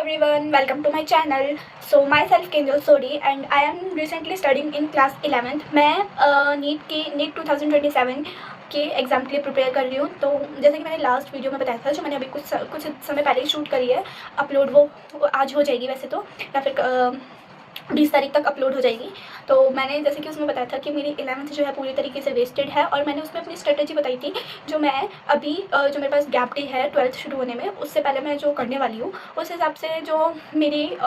everyone, welcome to my channel. So myself Kenjal Sodi and I am recently studying in class 11th. मैं NEET 2027 के exam के लिए prepare कर रही हूँ। तो जैसे कि मैंने लास्ट वीडियो में बताया था, जो मैंने अभी कुछ समय पहले ही शूट करी है, अपलोड वो आज हो जाएगी वैसे तो, या फिर 20 तारीख तक अपलोड हो जाएगी। तो मैंने जैसे कि उसमें बताया था कि मेरी 11th जो है पूरी तरीके से वेस्टेड है, और मैंने उसमें अपनी स्ट्रेटजी बताई थी जो मैं अभी जो मेरे पास गैप डे है 12th शुरू होने में, उससे पहले मैं जो करने वाली हूँ उस हिसाब से जो मेरे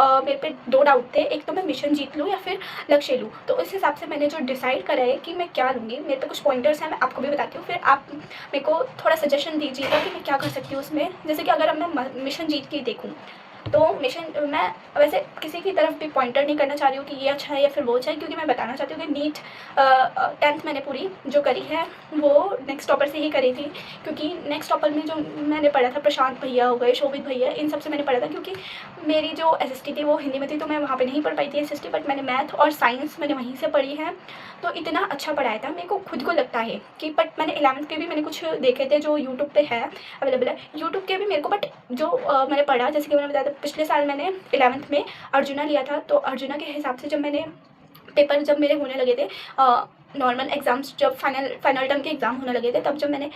पे दो डाउट थे, एक तो मैं मिशन जीत लूँ या फिर लक्ष्य लूँ। तो उस हिसाब से मैंने जो डिसाइड करा है कि मैं क्या लूँगी, मेरे पे कुछ पॉइंटर्स हैं, मैं आपको भी बताती हूँ, फिर आप मेरे को थोड़ा सजेशन दीजिएगा कि मैं क्या कर सकती हूँ उसमें। जैसे कि अगर अब मैं मिशन जीत के देखूँ तो मिशन, मैं वैसे किसी की तरफ भी पॉइंटर नहीं करना चाह रही हूँ कि ये अच्छा है या फिर वो अच्छा है, क्योंकि मैं बताना चाहती हूँ कि नीट 10th मैंने पूरी जो करी है वो नेक्स्ट टॉपर से ही करी थी। क्योंकि नेक्स्ट टॉपर में जो मैंने पढ़ा था, प्रशांत भैया हो गए, शोभित भैया, इन सब से मैंने पढ़ा था। क्योंकि मेरी जो SST थी वो हिंदी में थी, तो मैं वहाँ पर नहीं पढ़ पाई थी SST, बट मैंने मैथ और साइंस मैंने वहीं से पढ़ी है। तो इतना अच्छा पढ़ाया था, मेरे को खुद को लगता है कि, बट मैंने 11th के भी मैंने कुछ देखे थे जो यूट्यूब पे है, अवेलेबल है यूट्यूब के भी मेरे को, बट जो मैंने पढ़ा, जैसे कि मैंने बताया था पिछले साल मैंने 11th में अर्जुना लिया था, तो अर्जुना के हिसाब से जब मैंने पेपर जब मेरे होने लगे थे, नॉर्मल एग्ज़ाम्स जब फाइनल टर्म के एग्ज़ाम होने लगे थे, तब जब मैंने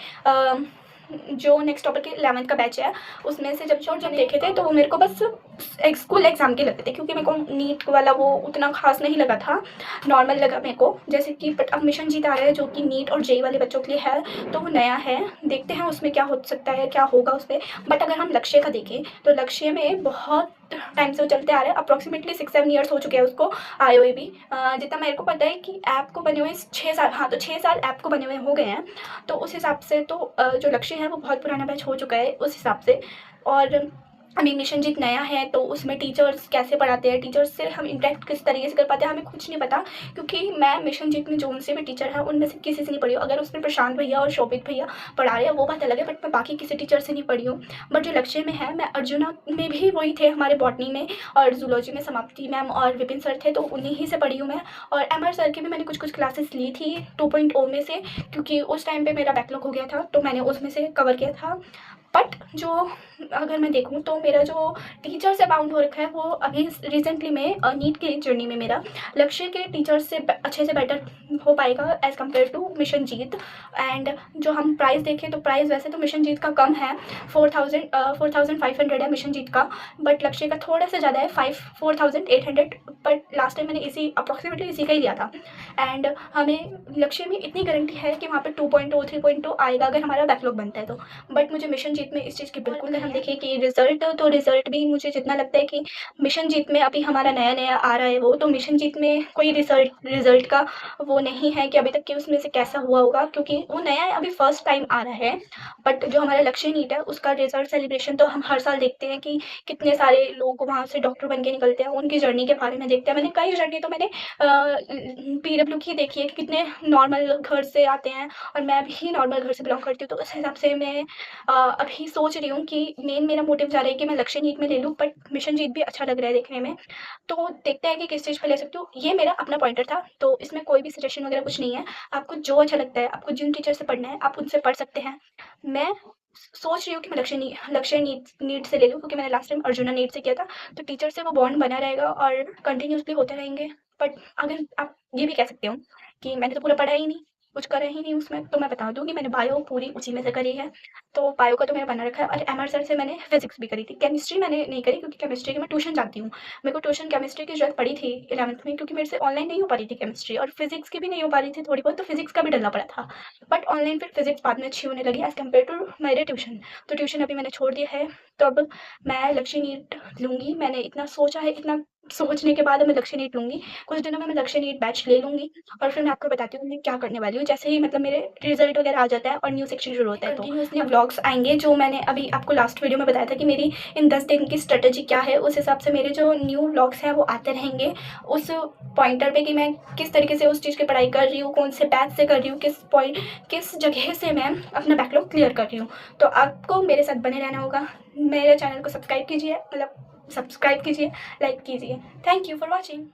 जो नेक्स्ट टॉपर के 11th का बैच है उसमें से जब देखे थे, तो वो मेरे को बस एक स्कूल एग्ज़ाम के लगते थे, क्योंकि मेरे को नीट वाला वो उतना खास नहीं लगा था, नॉर्मल लगा मेरे को। जैसे कि बट अब मिशन जीत आ रहा है जो कि नीट और जेई वाले बच्चों के लिए है, तो वो नया है, देखते हैं उसमें क्या हो सकता है, क्या होगा उसमें। बट अगर हम लक्ष्य का देखें तो लक्ष्य में बहुत टाइम से वो चलते आ रहे हैं, अप्रॉक्सीमेटली 6-7 ईयर्स हो चुके हैं उसको आए हुए भी। जितना मेरे को पता है कि ऐप को बने हुए 6 साल, हाँ तो 6 साल ऐप को बने हुए हो गए हैं। तो उस हिसाब से तो जो लक्ष्य है वो बहुत पुराना बैच हो चुका है उस हिसाब से। और अभी मिशन जीत नया है, तो उसमें टीचर्स कैसे पढ़ाते हैं, टीचर्स से हम इंटरेक्ट किस तरीके से कर पाते हैं, हमें कुछ नहीं पता। क्योंकि मैं मिशन जीत में जो उनसे भी टीचर है उनमें से किसी से नहीं पढ़ी हूँ। अगर उसमें प्रशांत भैया और शोभित भैया पढ़ा रहे हैं वो बात अलग है, बट मैं बाकी किसी टीचर से नहीं पढ़ी हूँ। बट जो लक्ष्य में है, मैं अर्जुना में भी वही थे हमारे बॉटनी में, और जूलॉजी में समाप्ति मैम और विपिन सर थे, तो उन्हीं ही से पढ़ी हूँ मैं। और MR सर की भी मैंने कुछ क्लासेस ली थी 2.0 में से, क्योंकि उस टाइम पे मेरा बैकलॉग हो गया था, तो मैंने उसमें से कवर किया था। बट जो अगर मैं देखूँ तो मेरा जो टीचर से बाउंड हो रखा है वो अभी रिसेंटली में नीट की जर्नी में मेरा लक्ष्य के टीचर से अच्छे से बेटर हो पाएगा एज़ कम्पेयर टू मिशन जीत। एंड जो हम प्राइस देखें तो प्राइस वैसे तो मिशन जीत का कम है, 4,500 है मिशन जीत का, बट लक्ष्य का थोड़ा सा ज़्यादा है, 4,800। बट लास्ट टाइम मैंने इसी अप्रॉक्सीमेटली इसी का ही लिया था। एंड हमें लक्ष्य में इतनी गारंटी है कि वहाँ पर 2.0 3.0 आएगा अगर हमारा बैकलॉग बनता है तो। बट मुझे मिशन जीत में इस चीज़ की बिल्कुल, अगर हम देखें कि रिजल्ट, तो रिजल्ट भी मुझे जितना लगता है कि मिशन जीत में अभी हमारा नया नया आ रहा है वो, तो मिशन जीत में कोई रिजल्ट का वो नहीं है कि अभी तक कि उसमें से कैसा हुआ होगा, क्योंकि वो नया है, अभी फर्स्ट टाइम आ रहा है। बट जो हमारा लक्ष्य नीट है उसका रिजल्ट सेलिब्रेशन तो हम हर साल देखते हैं कि कितने सारे लोग वहाँ से डॉक्टर बन के निकलते हैं, उनकी जर्नी के बारे में देखते हैं। मैंने कई जर्नी तो मैंने PW की देखी है कि कितने नॉर्मल घर से आते हैं, और मैं भी नॉर्मल घर से बिलोंग करती हूँ, तो उस हिसाब से मैं अभी सोच रही हूँ कि मेन मेरा मोटिव जा रहा है कि मैं लक्ष्य नीट में ले लूँ, बट मिशन जीत भी अच्छा लग रहा है देखने में। तो देखते हैं कि किस चीज़ पे ले सकती हूँ। ये मेरा अपना पॉइंटर था, तो इसमें कोई भी सजेशन वगैरह कुछ नहीं है। आपको जो अच्छा लगता है, आपको जिन टीचर से पढ़ना है आप उनसे पढ़ सकते हैं। मैं सोच रही हूँ कि मैं लक्ष्य नीट से ले लूँ, क्योंकि मैंने लास्ट टाइम अर्जुना नीट से किया था, तो टीचर से वो बॉन्ड बना रहेगा और कंटिन्यूसली होते रहेंगे। बट अगर आप ये भी कह सकते हो कि मैंने तो पूरा पढ़ा ही नहीं, कुछ करा ही नहीं उसमें, तो मैं बता दूँ कि मैंने बायो पूरी उसी में से करी है। तो बायो का तो मेरा बना रखा है, और MR सर से मैंने फिजिक्स भी करी थी। केमिस्ट्री मैंने नहीं करी, क्योंकि केमिस्ट्री की मैं ट्यूशन जाती हूँ। मेरे को ट्यूशन केमिस्ट्री की जरूरत पड़ी थी 11th में, क्योंकि मेरे से ऑनलाइन नहीं हो पा रही थी केमिस्ट्री, और फिजिक्स की भी नहीं हो पा रही थी थोड़ी बहुत, तो फिजिक्स का भी डलना पड़ा था। बट ऑनलाइन फिर फिजिक्स बाद में अच्छी होने लगी एज़ कम्पेयर टू मेरे ट्यूशन। तो ट्यूशन अभी मैंने छोड़ दिया है, तो अब मैं लक्ष्य नीट लूँगी। मैंने इतना सोचा है, इतना सोचने के बाद मैं लक्ष्य नीट लूँगी। कुछ दिनों में मैं लक्ष्य नीट बैच ले लूँगी, और फिर मैं आपको बताती हूँ मैं क्या करने वाली हूँ। जैसे ही मतलब मेरे रिजल्ट वगैरह आ जाता है और न्यू सेक्शन शुरू होता है, तो कंटिन्यूअसली व्लॉग्स आएंगे। जो मैंने अभी आपको लास्ट वीडियो में बताया था कि मेरी इन 10 दिन की स्ट्रेटजी क्या है, उस हिसाब से मेरे जो न्यू व्लॉग्स हैं वो आते रहेंगे उस पॉइंटर पे कि मैं किस तरीके से उस चीज़ की पढ़ाई कर रही हूँ, कौन से बैच से कर रही हूँ, किस जगह से मैं अपना बैकलॉग क्लियर कर रही हूँ। तो आपको मेरे साथ बने रहना होगा। मेरे चैनल को सब्सक्राइब कीजिए, लाइक कीजिए। Thank you for watching.